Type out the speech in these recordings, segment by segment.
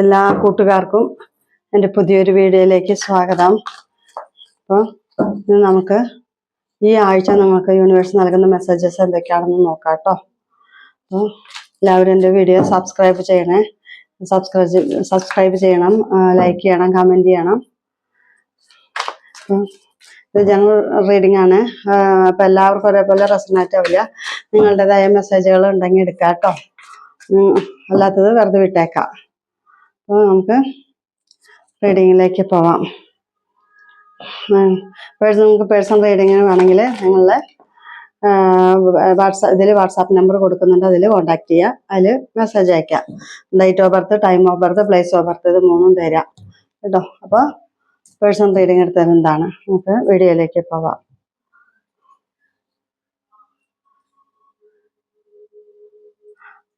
എല്ലാ കൂട്ടുകാർക്കും എൻ്റെ പുതിയൊരു വീഡിയോയിലേക്ക് സ്വാഗതം. അപ്പോൾ നമുക്ക് ഈ ആഴ്ച നമുക്ക് യൂണിവേഴ്സ് നൽകുന്ന മെസ്സേജസ് എന്തൊക്കെയാണെന്ന് നോക്കാം കേട്ടോ. അപ്പോൾ എല്ലാവരും എൻ്റെ വീഡിയോ സബ്സ്ക്രൈബ് ചെയ്യണേ, സബ്സ്ക്രൈബ് ചെയ്യണം, ലൈക്ക് ചെയ്യണം, കമൻറ്റ് ചെയ്യണം. ഇത് ജനറൽ റീഡിംഗ് ആണ്. അപ്പം എല്ലാവർക്കും ഒരേപോലെ റെസൊണേറ്റ് ആവില്ല. നിങ്ങളുടേതായ മെസ്സേജുകൾ ഉണ്ടെങ്കിൽ എടുക്കാം കേട്ടോ, അല്ലാത്തത് വെറുതെ വിട്ടേക്കാം. അപ്പോൾ നമുക്ക് റീഡിങ്ങിലേക്ക് പോവാം. നിങ്ങൾക്ക് പേഴ്സണൽ റീഡിങ്ങിന് വേണമെങ്കിൽ നിങ്ങളുടെ വാട്സാപ്പ് നമ്പർ കൊടുക്കുന്നുണ്ട്, അതിൽ കോൺടാക്ട് ചെയ്യുക, അതിൽ മെസ്സേജ് അയക്കാം. Date of birth, time of birth, place of birth, ഇത് മൂന്നും തരാം കേട്ടോ. അപ്പോൾ പേഴ്സണൽ റീഡിങ് എടുത്തത് എന്താണ്, നമുക്ക് വീഡിയോയിലേക്ക് പോവാം.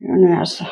യൂണിവേഴ്സ്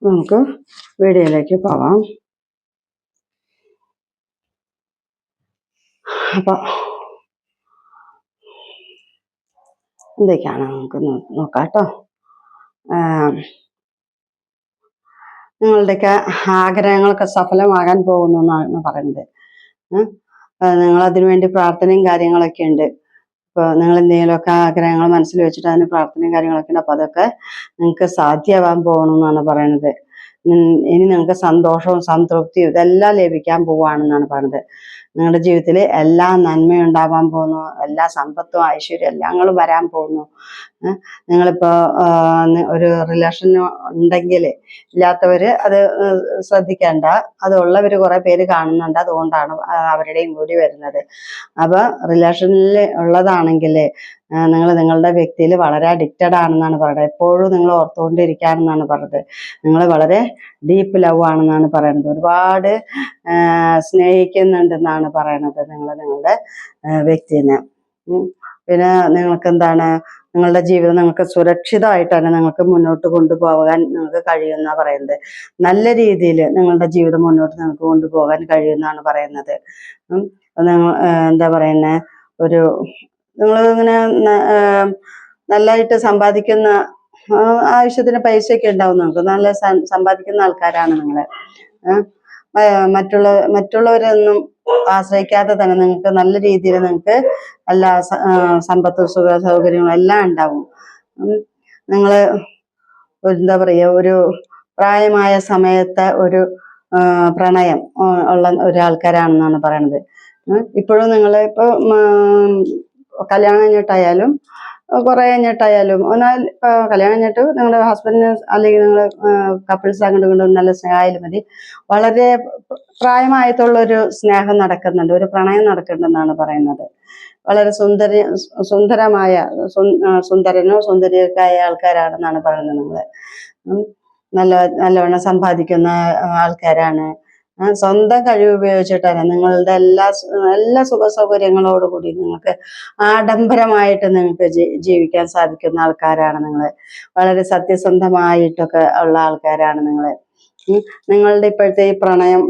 നമുക്ക് വീഡിയോയിലേക്ക് പോവാം. അപ്പോൾ എന്തൊക്കെയാണ് നമുക്ക് നോക്കാം കേട്ടോ. നിങ്ങളുടെയൊക്കെ ആഗ്രഹങ്ങളൊക്കെ സഫലമാകാൻ പോകുന്നു എന്നാണ് പറയുന്നത്. നിങ്ങളതിനു വേണ്ടി പ്രാർത്ഥനയും കാര്യങ്ങളൊക്കെ ഉണ്ട്. ഇപ്പോൾ നിങ്ങൾ എന്തെങ്കിലുമൊക്കെ ആഗ്രഹങ്ങൾ മനസ്സിൽ വെച്ചിട്ട് അതിന് പ്രാർത്ഥനയും കാര്യങ്ങളൊക്കെ ഉണ്ട്. അപ്പോൾ അതൊക്കെ നിങ്ങൾക്ക് സാധ്യമാവാൻ പോകണമെന്നാണ് പറയുന്നത്. ഇനി നിങ്ങൾക്ക് സന്തോഷവും സംതൃപ്തിയും ഇതെല്ലാം ലഭിക്കാൻ പോവുകയാണെന്നാണ് പറയുന്നത്. നിങ്ങളുടെ ജീവിതത്തിൽ എല്ലാ നന്മയും ഉണ്ടാവാൻ പോകുന്നു, എല്ലാ സമ്പത്തും ഐശ്വര്യം എല്ലാം വരാൻ പോകുന്നു. നിങ്ങളിപ്പോൾ ഒരു റിലേഷൻ ഉണ്ടെങ്കിൽ ഇല്ലാത്തവർ അത് ശ്രദ്ധിക്കേണ്ട, അതുള്ളവർ കുറേ പേര് കാണുന്നുണ്ട്, അതുകൊണ്ടാണ് അവരുടെയും കൂടി വരുന്നത്. അപ്പോൾ റിലേഷനിൽ ഉള്ളതാണെങ്കിൽ നിങ്ങൾ നിങ്ങളുടെ വ്യക്തിയിൽ വളരെ അഡിക്റ്റഡ് ആണെന്നാണ് പറയുന്നത്. എപ്പോഴും നിങ്ങൾ ഓർത്തുകൊണ്ടിരിക്കുകയാണെന്നാണ് പറയുന്നത്. നിങ്ങൾ വളരെ ഡീപ്പ് ലവ് ആണെന്നാണ് പറയുന്നത്. ഒരുപാട് സ്നേഹിക്കുന്നുണ്ടെന്നാണ് പറയണത് നിങ്ങളുടെ വ്യക്തിനെ. പിന്നെ നിങ്ങൾക്ക് എന്താണ്, നിങ്ങളുടെ ജീവിതം നിങ്ങൾക്ക് സുരക്ഷിതമായിട്ട് തന്നെ നിങ്ങൾക്ക് മുന്നോട്ട് കൊണ്ടുപോകാൻ നിങ്ങൾക്ക് കഴിയുമെന്നാണ് പറയുന്നത്. നല്ല രീതിയിൽ നിങ്ങളുടെ ജീവിതം മുന്നോട്ട് നിങ്ങൾക്ക് കൊണ്ടുപോകാൻ കഴിയുമെന്നാണ് പറയുന്നത്. നിങ്ങൾ എന്താ പറയുന്നത്, നിങ്ങളിങ്ങനെ നല്ലതായിട്ട് സമ്പാദിക്കുന്ന, ആവശ്യത്തിന് പൈസയൊക്കെ ഉണ്ടാവും, നിങ്ങൾക്ക് നല്ല സമ്പാദിക്കുന്ന ആൾക്കാരാണ് നിങ്ങൾ. മറ്റുള്ളവരൊന്നും ആശ്രയിക്കാതെ തന്നെ നിങ്ങൾക്ക് നല്ല രീതിയിൽ നിങ്ങൾക്ക് എല്ലാ സമ്പത്തും സുഖ സൗകര്യങ്ങളും എല്ലാം ഉണ്ടാവും. നിങ്ങൾ എന്താ പറയുക, ഒരു പ്രായമായ സമയത്തെ ഒരു പ്രണയം ഉള്ള ഒരാൾക്കാരാണെന്നാണ് പറയണത്. ഇപ്പോഴും നിങ്ങൾ ഇപ്പോൾ കല്യാണം കഴിഞ്ഞിട്ടായാലും കുറേ കഴിഞ്ഞിട്ടായാലും, എന്നാൽ കല്യാണം കഴിഞ്ഞിട്ട് നിങ്ങളുടെ ഹസ്ബൻഡിന് അല്ലെങ്കിൽ നിങ്ങൾ കപ്പിൾസ് അങ്ങോട്ടും ഇങ്ങോട്ടും നല്ല സ്നേഹമായാലും മതി, വളരെ പ്രായമായിട്ടുള്ളൊരു സ്നേഹം നടക്കുന്നുണ്ട്, ഒരു പ്രണയം നടക്കുന്നുണ്ടെന്നാണ് പറയുന്നത്. വളരെ സുന്ദരമായ സുന്ദരനോ സുന്ദരിയൊക്കെ ആയ ആൾക്കാരാണെന്നാണ് പറയുന്നത്. നിങ്ങൾ നല്ലവണ്ണം സമ്പാദിക്കുന്ന ആൾക്കാരാണ്. സ്വന്തം കഴിവ് ഉപയോഗിച്ചിട്ടാണ് നിങ്ങളുടെ എല്ലാ സുഖ സൗകര്യങ്ങളോടുകൂടി നിങ്ങൾക്ക് ആഡംബരമായിട്ട് നിങ്ങൾക്ക് ജീവിക്കാൻ സാധിക്കുന്ന ആൾക്കാരാണ് നിങ്ങൾ. വളരെ സത്യസന്ധമായിട്ടൊക്കെ ഉള്ള ആൾക്കാരാണ് നിങ്ങൾ. നിങ്ങളുടെ ഇപ്പോഴത്തെ ഈ പ്രണയം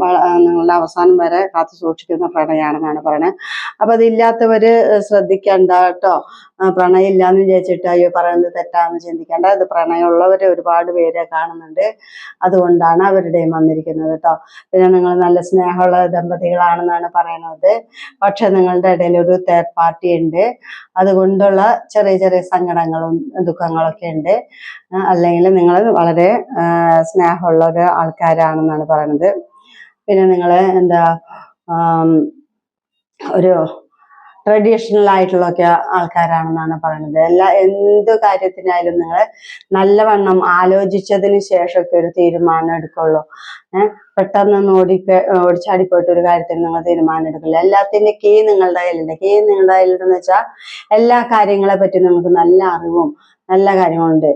നിങ്ങളുടെ അവസാനം വരെ കാത്തു സൂക്ഷിക്കുന്ന പ്രണയമാണെന്നാണ് പറയുന്നത്. അപ്പൊ അതില്ലാത്തവര് ശ്രദ്ധിക്കണ്ട കേട്ടോ. പ്രണയം ഇല്ലാന്ന് വിചാരിച്ചിട്ട് അയ്യോ പറയുന്നത് തെറ്റാന്ന് ചിന്തിക്കേണ്ട. ഇത് പ്രണയമുള്ളവരെ ഒരുപാട് പേരെ കാണുന്നുണ്ട്, അതുകൊണ്ടാണ് അവരുടെയും വന്നിരിക്കുന്നത് കേട്ടോ. പിന്നെ നിങ്ങൾ നല്ല സ്നേഹമുള്ള ദമ്പതികളാണെന്നാണ് പറയുന്നത്. പക്ഷെ നിങ്ങളുടെ ഇടയിൽ ഒരു തേർഡ് പാർട്ടി ഉണ്ട്, അതുകൊണ്ടുള്ള ചെറിയ ചെറിയ സങ്കടങ്ങളും ദുഃഖങ്ങളൊക്കെ ഉണ്ട്. അല്ലെങ്കിൽ നിങ്ങൾ വളരെ സ്നേഹമുള്ള ഒരു ആൾക്കാരാണെന്നാണ് പറയുന്നത്. പിന്നെ നിങ്ങൾ എന്താ ഒരു ട്രഡീഷണൽ ആയിട്ടുള്ളൊക്കെ ആൾക്കാരാണെന്നാണ് പറയുന്നത്. എന്ത് കാര്യത്തിനായാലും നിങ്ങൾ നല്ലവണ്ണം ആലോചിച്ചതിന് ശേഷമൊക്കെ ഒരു തീരുമാനം എടുക്കുള്ളൂ. പെട്ടെന്ന് ഓടിച്ചാടിപ്പോയിട്ട് ഒരു കാര്യത്തിന് നിങ്ങൾ തീരുമാനം എടുക്കില്ല. എല്ലാത്തിൻ്റെ കീ നിങ്ങളുടെ കയ്യിലുണ്ട്. കീ നിങ്ങളുടെ കയ്യിലുണ്ടെന്ന് വെച്ചാൽ എല്ലാ കാര്യങ്ങളെ പറ്റി നമുക്ക് നല്ല അറിവും നല്ല കാര്യങ്ങളുണ്ട്.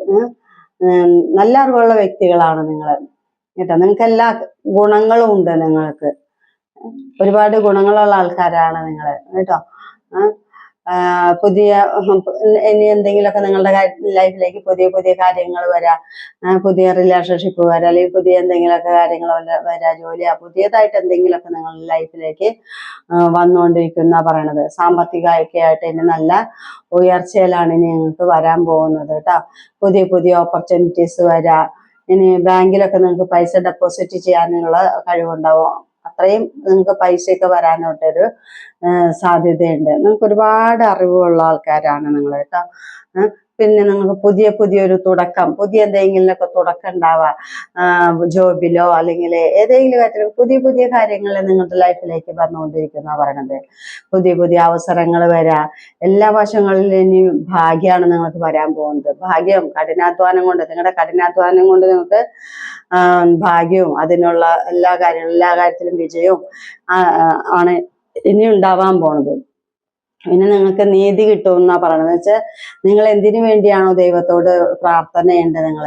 നല്ല അറിവുള്ള വ്യക്തികളാണ് നിങ്ങൾ കേട്ടോ. നിങ്ങൾക്ക് എല്ലാ ഗുണങ്ങളും ഉണ്ട്. നിങ്ങൾക്ക് ഒരുപാട് ഗുണങ്ങളുള്ള ആൾക്കാരാണ് നിങ്ങൾ കേട്ടോ. പുതിയ ഇനി എന്തെങ്കിലുമൊക്കെ നിങ്ങളുടെ ലൈഫിലേക്ക് പുതിയ പുതിയ കാര്യങ്ങൾ വരാം, പുതിയ റിലേഷൻഷിപ്പ് വരാം, അല്ലെങ്കിൽ പുതിയ എന്തെങ്കിലുമൊക്കെ കാര്യങ്ങൾ വരാം, ജോലിയാ പുതിയതായിട്ട് എന്തെങ്കിലുമൊക്കെ നിങ്ങളുടെ ലൈഫിലേക്ക് വന്നുകൊണ്ടിരിക്കുന്ന പറയണത്. സാമ്പത്തികമൊക്കെ ആയിട്ട് ഇനി നല്ല ഉയർച്ചയിലാണ് ഇനി നിങ്ങൾക്ക് വരാൻ പോകുന്നത് കേട്ടോ. പുതിയ പുതിയ ഓപ്പർച്യൂണിറ്റീസ് വരാം. ഇനി ബാങ്കിലൊക്കെ നിങ്ങൾക്ക് പൈസ ഡെപ്പോസിറ്റ് ചെയ്യാനുള്ള കഴിവുണ്ടാവും. അത്രയും നിങ്ങൾക്ക് പൈസയൊക്കെ വരാനായിട്ടൊരു സാധ്യതയുണ്ട്. നിങ്ങൾക്ക് ഒരുപാട് അറിവുള്ള ആൾക്കാരാണ് നിങ്ങൾ കേട്ടോ. പിന്നെ നിങ്ങൾക്ക് പുതിയ പുതിയൊരു തുടക്കം, പുതിയ എന്തെങ്കിലുമൊക്കെ തുടക്കം ഉണ്ടാവാം. ജോബിലോ അല്ലെങ്കിൽ ഏതെങ്കിലും കാര്യത്തിൽ പുതിയ പുതിയ കാര്യങ്ങൾ നിങ്ങളുടെ ലൈഫിലേക്ക് വന്നുകൊണ്ടിരിക്കുന്ന പറയണത്. പുതിയ പുതിയ അവസരങ്ങൾ വരാം. എല്ലാ വശങ്ങളിലും ഇനി ഭാഗ്യമാണ് നിങ്ങൾക്ക് വരാൻ പോകുന്നത്. ഭാഗ്യം കഠിനാധ്വാനം കൊണ്ട്, നിങ്ങളുടെ കഠിനാധ്വാനം കൊണ്ട് നിങ്ങൾക്ക് ഭാഗ്യവും അതിനുള്ള എല്ലാ കാര്യത്തിലും വിജയവും ആണ് ഇനി ഉണ്ടാവാൻ പോണത്. പിന്നെ നിങ്ങൾക്ക് നീതി കിട്ടുമെന്നാ പറയണത്. വെച്ചാൽ നിങ്ങൾ എന്തിനു വേണ്ടിയാണോ ദൈവത്തോട് പ്രാർത്ഥനയുണ്ട്, നിങ്ങൾ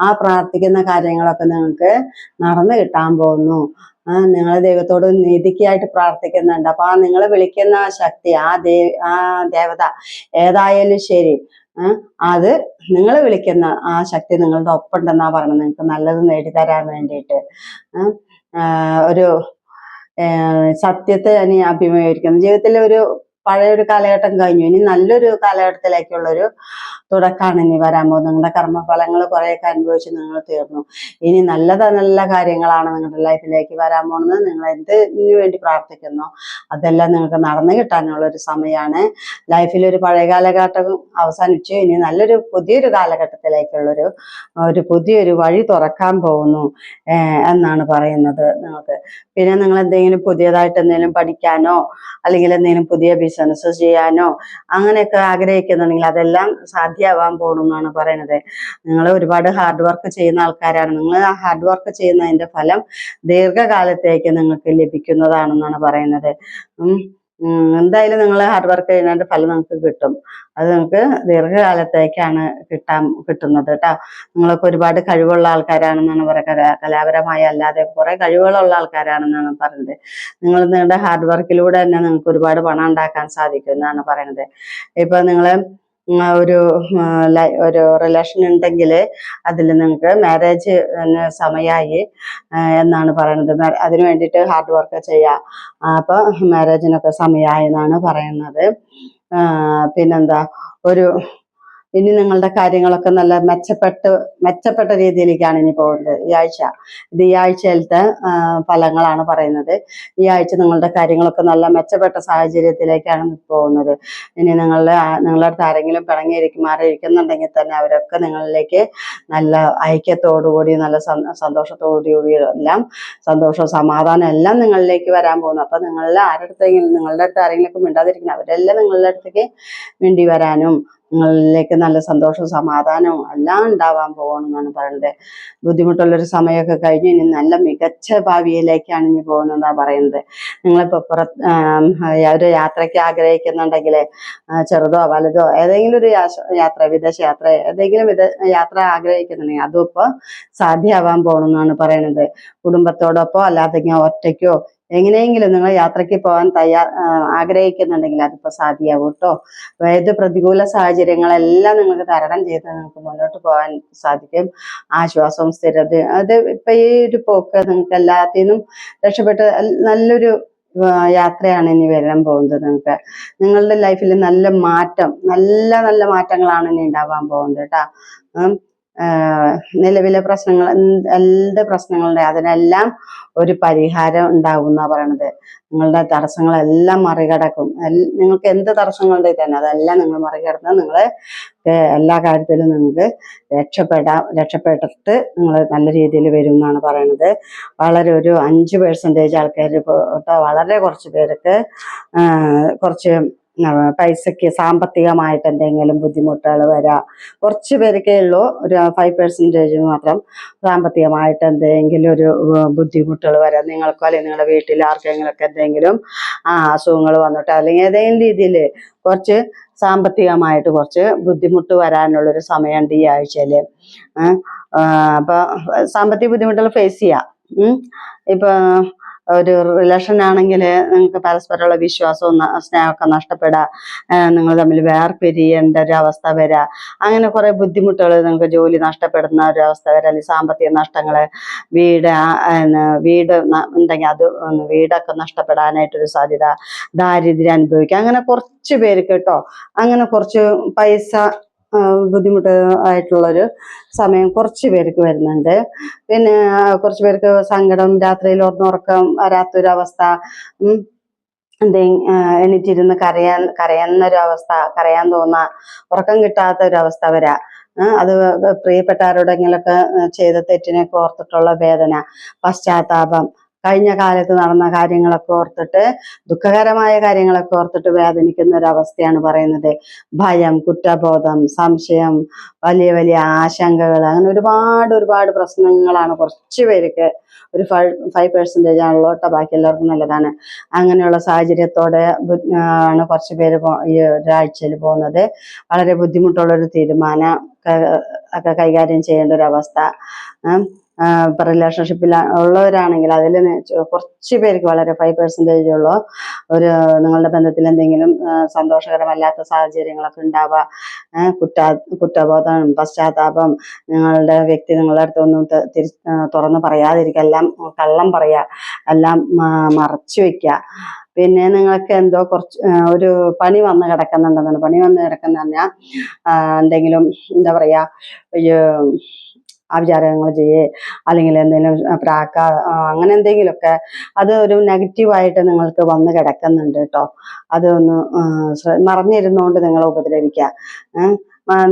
ആ പ്രാർത്ഥിക്കുന്ന കാര്യങ്ങളൊക്കെ നിങ്ങൾക്ക് നടന്നു കിട്ടാൻ പോകുന്നു. നിങ്ങൾ ദൈവത്തോട് നീതിക്കായിട്ട് പ്രാർത്ഥിക്കുന്നുണ്ട്. അപ്പൊ ആ നിങ്ങൾ വിളിക്കുന്ന ശക്തി, ആ ദേവത ഏതായാലും ശരി, അത് നിങ്ങൾ വിളിക്കുന്ന ആ ശക്തി നിങ്ങളുടെ ഒപ്പം ഉണ്ടെന്നാ പറയണത്. നിങ്ങൾക്ക് നല്ലത് നേടിത്തരാൻ വേണ്ടിയിട്ട് ഒരു സത്യത്തെ ഇനി അഭിമുഖീകരിക്കുന്നു. ജീവിതത്തിൽ ഒരു പഴയൊരു കാലഘട്ടം കഴിഞ്ഞു, ഇനി നല്ലൊരു കാലഘട്ടത്തിലേക്കുള്ളൊരു തുടക്കമാണ് ഇനി വരാൻ പോകുന്നത്. നിങ്ങളുടെ കർമ്മഫലങ്ങൾ കുറേയൊക്കെ അനുഭവിച്ച് നിങ്ങൾ തീർന്നു. ഇനി നല്ല കാര്യങ്ങളാണ് നിങ്ങളുടെ ലൈഫിലേക്ക് വരാൻ പോകുന്നത്. നിങ്ങൾ എന്തിനു വേണ്ടി പ്രാർത്ഥിക്കുന്നോ അതെല്ലാം നിങ്ങൾക്ക് നടന്നു കിട്ടാനുള്ള ഒരു സമയമാണ്. ലൈഫിലൊരു പഴയ കാലഘട്ടം അവസാനിച്ചു, ഇനി നല്ലൊരു പുതിയൊരു കാലഘട്ടത്തിലേക്കുള്ളൊരു പുതിയൊരു വഴി തുറക്കാൻ പോകുന്നു എന്നാണ് പറയുന്നത് നിങ്ങൾക്ക്. പിന്നെ നിങ്ങൾ എന്തെങ്കിലും പുതിയതായിട്ട് എന്തെങ്കിലും പഠിക്കാനോ അല്ലെങ്കിൽ എന്തെങ്കിലും പുതിയ ബിസിനസ് ചെയ്യാനോ അങ്ങനെയൊക്കെ ആഗ്രഹിക്കുന്നുണ്ടെങ്കിൽ അതെല്ലാം സാധ്യമാവാൻ പോകണമെന്നാണ് പറയുന്നത്. നിങ്ങൾ ഒരുപാട് ഹാർഡ് വർക്ക് ചെയ്യുന്ന ആൾക്കാരാണ്. നിങ്ങൾ ആ ഹാർഡ് വർക്ക് ചെയ്യുന്നതിന്റെ ഫലം ദീർഘകാലത്തേക്ക് നിങ്ങൾക്ക് ലഭിക്കുന്നതാണെന്നാണ് പറയുന്നത്. എന്തായാലും നിങ്ങൾ ഹാർഡ് വർക്ക് ചെയ്യുന്നതിന്റെ ഫലം നിങ്ങൾക്ക് കിട്ടും. അത് നിങ്ങൾക്ക് ദീർഘകാലത്തേക്കാണ് കിട്ടുന്നത് കേട്ടോ. നിങ്ങളൊക്കെ ഒരുപാട് കഴിവുള്ള ആൾക്കാരാണെന്നാണ് പറയുന്നത്. കലാപരമായി അല്ലാതെ കുറെ കഴിവുകളുള്ള ആൾക്കാരാണെന്നാണ് പറയുന്നത്. നിങ്ങളുടെ ഹാർഡ് വർക്കിലൂടെ തന്നെ നിങ്ങൾക്ക് ഒരുപാട് പണം ഉണ്ടാക്കാൻ സാധിക്കും എന്നാണ് പറയുന്നത്. ഇപ്പൊ നിങ്ങൾ ഒരു റിലേഷൻ ഉണ്ടെങ്കിൽ അതിൽ നിങ്ങൾക്ക് മാരേജ് സമയമായി എന്നാണ് പറയുന്നത്. അതിനു വേണ്ടിയിട്ട് ഹാർഡ് വർക്ക് ചെയ്യാം. അപ്പൊ മാരേജിനൊക്കെ സമയമായി എന്നാണ് പറയുന്നത്. പിന്നെന്താ, ഇനി നിങ്ങളുടെ കാര്യങ്ങളൊക്കെ നല്ല മെച്ചപ്പെട്ട രീതിയിലേക്കാണ് ഇനി പോകുന്നത് ഈ ആഴ്ച. ഈ ആഴ്ചയിലത്തെ ഫലങ്ങളാണ് പറയുന്നത്. ഈ ആഴ്ച നിങ്ങളുടെ കാര്യങ്ങളൊക്കെ നല്ല മെച്ചപ്പെട്ട സാഹചര്യത്തിലേക്കാണ് പോകുന്നത്. ഇനി നിങ്ങളുടെ അടുത്ത് ആരെങ്കിലും മാറിയിരിക്കുന്നുണ്ടെങ്കിൽ തന്നെ അവരൊക്കെ നിങ്ങളിലേക്ക് നല്ല ഐക്യത്തോടുകൂടി നല്ല സന്തോഷത്തോടുകൂടി എല്ലാം സന്തോഷവും സമാധാനം എല്ലാം നിങ്ങളിലേക്ക് വരാൻ പോകുന്നു. അപ്പൊ നിങ്ങളുടെ അടുത്ത് ആരെങ്കിലും മിണ്ടാതിരിക്കണം, അവരെല്ലാം നിങ്ങളുടെ അടുത്തേക്ക് വേണ്ടി വരാനും നിങ്ങളിലേക്ക് നല്ല സന്തോഷവും സമാധാനവും എല്ലാം ഉണ്ടാവാൻ പോകണമെന്നാണ് പറയുന്നത്. ബുദ്ധിമുട്ടുള്ളൊരു സമയമൊക്കെ കഴിഞ്ഞ് ഇനി നല്ല മികച്ച ഭാവിയിലേക്കാണ് ഇനി പോകുന്നതാ പറയുന്നത്. നിങ്ങളിപ്പോ ഒരു യാത്രയ്ക്ക് ആഗ്രഹിക്കുന്നുണ്ടെങ്കിൽ ചെറുതോ വലുതോ ഏതെങ്കിലും ഒരു യാത്ര, വിദേശ യാത്ര, ഏതെങ്കിലും യാത്ര ആഗ്രഹിക്കുന്നുണ്ടെങ്കിൽ അതും ഇപ്പോൾ സാധ്യമാവാൻ പോകണമെന്നാണ് പറയുന്നത്. കുടുംബത്തോടൊപ്പം അല്ലാതെ ഒറ്റയ്ക്കോ എങ്ങനെയെങ്കിലും നിങ്ങൾ യാത്രയ്ക്ക് പോകാൻ ആഗ്രഹിക്കുന്നുണ്ടെങ്കിൽ അതിപ്പോ സാധ്യമാവും കേട്ടോ. ഏത് പ്രതികൂല സാഹചര്യങ്ങളെല്ലാം നിങ്ങൾക്ക് തരണം ചെയ്ത് നിങ്ങൾക്ക് മുന്നോട്ട് പോകാൻ സാധിക്കും. ആശ്വാസവും സ്ഥിരത അത് ഇപ്പൊ ഈ ഒരു പോക്ക് നിങ്ങൾക്ക് എല്ലാത്തിനും രക്ഷപ്പെട്ട് നല്ലൊരു യാത്രയാണ് ഇനി വരാൻ പോകുന്നത്. നിങ്ങൾക്ക് നിങ്ങളുടെ ലൈഫിൽ നല്ല മാറ്റം, നല്ല നല്ല മാറ്റങ്ങളാണ് ഇനി ഉണ്ടാവാൻ പോകുന്നത് കേട്ടാ. നിലവിലെ പ്രശ്നങ്ങൾ എന്ത് പ്രശ്നങ്ങളുണ്ട് അതിനെല്ലാം ഒരു പരിഹാരം ഉണ്ടാവും എന്നാ പറയണത്. നിങ്ങളുടെ തടസ്സങ്ങളെല്ലാം മറികടക്കും. നിങ്ങൾക്ക് എന്ത് തടസ്സങ്ങളുണ്ടെങ്കിൽ തന്നെ അതെല്ലാം നിങ്ങൾ മറികടന്ന് നിങ്ങൾ എല്ലാ കാര്യത്തിലും നിങ്ങൾക്ക് രക്ഷപ്പെട്ടിട്ട് നിങ്ങൾ നല്ല രീതിയിൽ വരും എന്നാണ് പറയണത്. വളരെ ഒരു 5% ആൾക്കാർ വളരെ കുറച്ച് പേർക്ക് കുറച്ച് പൈസക്ക് സാമ്പത്തികമായിട്ട് എന്തെങ്കിലും ബുദ്ധിമുട്ടുകൾ വരാം. കുറച്ച് പേർക്കേ ഉള്ളൂ, ഒരു 5% മാത്രം സാമ്പത്തികമായിട്ട് എന്തെങ്കിലും ഒരു ബുദ്ധിമുട്ടുകൾ വരാം. നിങ്ങൾക്കോ അല്ലെങ്കിൽ നിങ്ങളുടെ വീട്ടിൽ ആർക്കെങ്കിലുമൊക്കെ എന്തെങ്കിലും അസുഖങ്ങൾ വന്നിട്ടോ അല്ലെങ്കിൽ ഏതെങ്കിലും രീതിയിൽ കുറച്ച് സാമ്പത്തികമായിട്ട് കുറച്ച് ബുദ്ധിമുട്ട് വരാനുള്ളൊരു സമയമുണ്ട് ഈ ആഴ്ചയിൽ. അപ്പൊ സാമ്പത്തിക ബുദ്ധിമുട്ടുകൾ ഫേസ് ചെയ്യാം. ഇപ്പൊ ഒരു റിലേഷൻ ആണെങ്കിൽ നിങ്ങൾക്ക് പരസ്പരമുള്ള വിശ്വാസവും സ്നേഹമൊക്കെ നഷ്ടപ്പെടാ, നിങ്ങൾ തമ്മിൽ വേർപിരിയേണ്ട ഒരു അവസ്ഥ വരാ, അങ്ങനെ കുറെ ബുദ്ധിമുട്ടുകൾ, നിങ്ങൾക്ക് ജോലി നഷ്ടപ്പെടുന്ന ഒരു അവസ്ഥ വരാ, അല്ലെങ്കിൽ സാമ്പത്തിക നഷ്ടങ്ങള്, വീട് ഉണ്ടെങ്കിൽ അത് വീടൊക്കെ നഷ്ടപ്പെടാനായിട്ടൊരു സാധ്യത, ദാരിദ്ര്യം അനുഭവിക്കുക, അങ്ങനെ കുറച്ച് പേർക്ക് കേട്ടോ. അങ്ങനെ കുറച്ച് പൈസ ബുദ്ധിമുട്ട് ആയിട്ടുള്ളൊരു സമയം കുറച്ച് പേർക്ക് വരുന്നുണ്ട്. പിന്നെ കുറച്ച് പേർക്ക് സങ്കടം, രാത്രിയിൽ ഉറക്കം വരാത്തൊരവസ്ഥ, എണീറ്റിരുന്ന് കരയുന്നൊരു അവസ്ഥ, കരയാൻ തോന്നാ, ഉറക്കം കിട്ടാത്ത ഒരു അവസ്ഥ വരാ. അത് പ്രിയപ്പെട്ടവരോടെങ്കിലൊക്കെ ചെയ്ത തെറ്റിനൊക്കെ ഓർത്തിട്ടുള്ള വേദന, പശ്ചാത്താപം, കഴിഞ്ഞ കാലത്ത് നടന്ന കാര്യങ്ങളൊക്കെ ഓർത്തിട്ട്, ദുഃഖകരമായ കാര്യങ്ങളൊക്കെ ഓർത്തിട്ട് വേദനിക്കുന്ന ഒരു അവസ്ഥയാണ് പറയുന്നത്. ഭയം, കുറ്റബോധം, സംശയം, വലിയ വലിയ ആശങ്കകൾ, അങ്ങനെ ഒരുപാട് പ്രശ്നങ്ങളാണ് കുറച്ച് പേർക്ക്. ഒരു 5% ആണല്ലോ കേട്ടോ, ബാക്കി എല്ലാവർക്കും നല്ലതാണ്. അങ്ങനെയുള്ള സാഹചര്യത്തോടെ ആണ് കുറച്ച് പേര് ഈ ഒരാഴ്ചയിൽ പോകുന്നത്. വളരെ ബുദ്ധിമുട്ടുള്ളൊരു തീരുമാനം ഒക്കെ കൈകാര്യം ചെയ്യേണ്ട ഒരു അവസ്ഥ. ഇപ്പൊ റിലേഷൻഷിപ്പിൽ ഉള്ളവരാണെങ്കിൽ അതിൽ കുറച്ച് പേർക്ക്, വളരെ 5% ഉള്ളൂ, ഒരു നിങ്ങളുടെ ബന്ധത്തിൽ എന്തെങ്കിലും സന്തോഷകരമല്ലാത്ത സാഹചര്യങ്ങളൊക്കെ ഉണ്ടാവുക, കുറ്റബോധം, പശ്ചാത്താപം, നിങ്ങളുടെ വ്യക്തി നിങ്ങളുടെ അടുത്തൊന്നും തുറന്ന് പറയാതിരിക്കുക, എല്ലാം കള്ളം പറയുക, എല്ലാം മറച്ചു വെക്കുക. പിന്നെ നിങ്ങൾക്ക് എന്തോ കുറച്ച് ഒരു പണി വന്ന് കിടക്കുന്നുണ്ടെന്നാണ്. പണി വന്ന് കിടക്കുന്ന പറഞ്ഞാൽ എന്തെങ്കിലും എന്താ പറയാ, ആഭിചാരങ്ങൾ ചെയ്യേ അല്ലെങ്കിൽ എന്തെങ്കിലും പ്രാക്ക, അങ്ങനെ എന്തെങ്കിലുമൊക്കെ അത് ഒരു നെഗറ്റീവായിട്ട് നിങ്ങൾക്ക് വന്ന് കിടക്കുന്നുണ്ട് കേട്ടോ. അതൊന്ന് മറഞ്ഞിരുന്നുകൊണ്ട് നിങ്ങളെ ഉപദ്രവിക്കുക.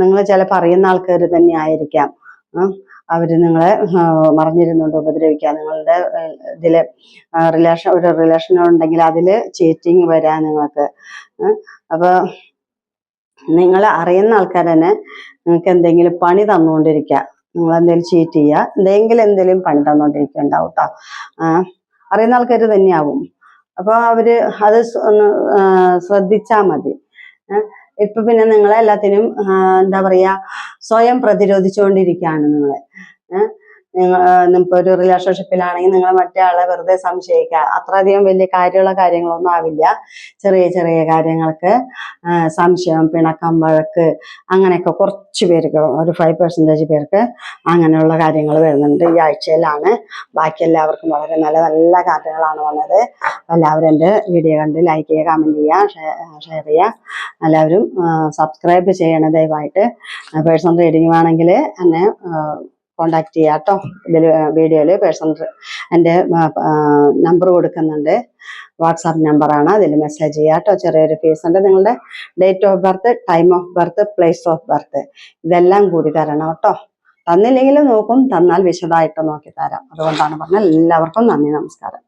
നിങ്ങൾ ചിലപ്പോൾ അറിയുന്ന ആൾക്കാർ തന്നെ ആയിരിക്കാം, അവര് നിങ്ങളെ മറിഞ്ഞിരുന്നുകൊണ്ട് ഉപദ്രവിക്കുക. നിങ്ങളുടെ ഇതില് ഒരു റിലേഷൻ ഉണ്ടെങ്കിൽ അതില് ചീറ്റിങ് വരാൻ നിങ്ങൾക്ക്. അപ്പൊ നിങ്ങൾ അറിയുന്ന ആൾക്കാർ തന്നെ നിങ്ങൾക്ക് എന്തെങ്കിലും പണി തന്നുകൊണ്ടിരിക്കുക, നിങ്ങൾ എന്തെങ്കിലും ചീറ്റ് ചെയ്യുക, എന്തെങ്കിലും പണി തന്നുകൊണ്ടിരിക്കുന്നുണ്ടാവും കേട്ടോ. അറിയുന്ന ആൾക്കാർ തന്നെയാവും. അപ്പൊ അവര് അത് ഒന്ന് ശ്രദ്ധിച്ചാൽ മതി. ഇപ്പൊ പിന്നെ നിങ്ങളെ എല്ലാത്തിനും എന്താ പറയാ, സ്വയം പ്രതിരോധിച്ചുകൊണ്ടിരിക്കുകയാണ് നിങ്ങള്. ഇപ്പൊ ഒരു റിലേഷൻഷിപ്പിലാണെങ്കിൽ നിങ്ങൾ മറ്റേ ആളെ വെറുതെ സംശയിക്കുക, അത്രയധികം വലിയ കാര്യങ്ങളൊന്നും ആവില്ല. ചെറിയ ചെറിയ കാര്യങ്ങൾക്ക് സംശയം, പിണക്കം, വഴക്ക്, അങ്ങനെയൊക്കെ കുറച്ച് പേർക്ക്, ഒരു 5% പേർക്ക് അങ്ങനെയുള്ള കാര്യങ്ങൾ വരുന്നുണ്ട് ഈ ആഴ്ചയിലാണ്. ബാക്കി എല്ലാവർക്കും വളരെ നല്ല നല്ല കാര്യങ്ങളാണ് വന്നത്. എല്ലാവരും എൻ്റെ വീഡിയോ കണ്ട് ലൈക്ക് ചെയ്യുക, കമൻറ്റ് ചെയ്യുക, ഷെയർ ചെയ്യുക. എല്ലാവരും സബ്സ്ക്രൈബ് ചെയ്യണം ദയവായിട്ട്. പേഴ്സണൽ റീഡിംഗ് വേണമെങ്കിൽ എന്നെ കോണ്ടാക്ട് ചെയ്യാം കേട്ടോ. ഇതിൽ വീഡിയോയിൽ എൻ്റെ നമ്പർ കൊടുക്കുന്നുണ്ട്, വാട്സാപ്പ് നമ്പറാണ്. അതിൽ മെസ്സേജ് ചെയ്യാം കേട്ടോ. ചെറിയൊരു ഫീസ് ഉണ്ട്. നിങ്ങളുടെ date of birth, time of birth, place of birth, ഇതെല്ലാം കൂടി തരണം കേട്ടോ. തന്നില്ലെങ്കിലും നോക്കും, തന്നാൽ വിശദമായിട്ട് നോക്കി തരാം. അതുകൊണ്ടാണ് പറഞ്ഞത്. എല്ലാവർക്കും നന്ദി, നമസ്കാരം.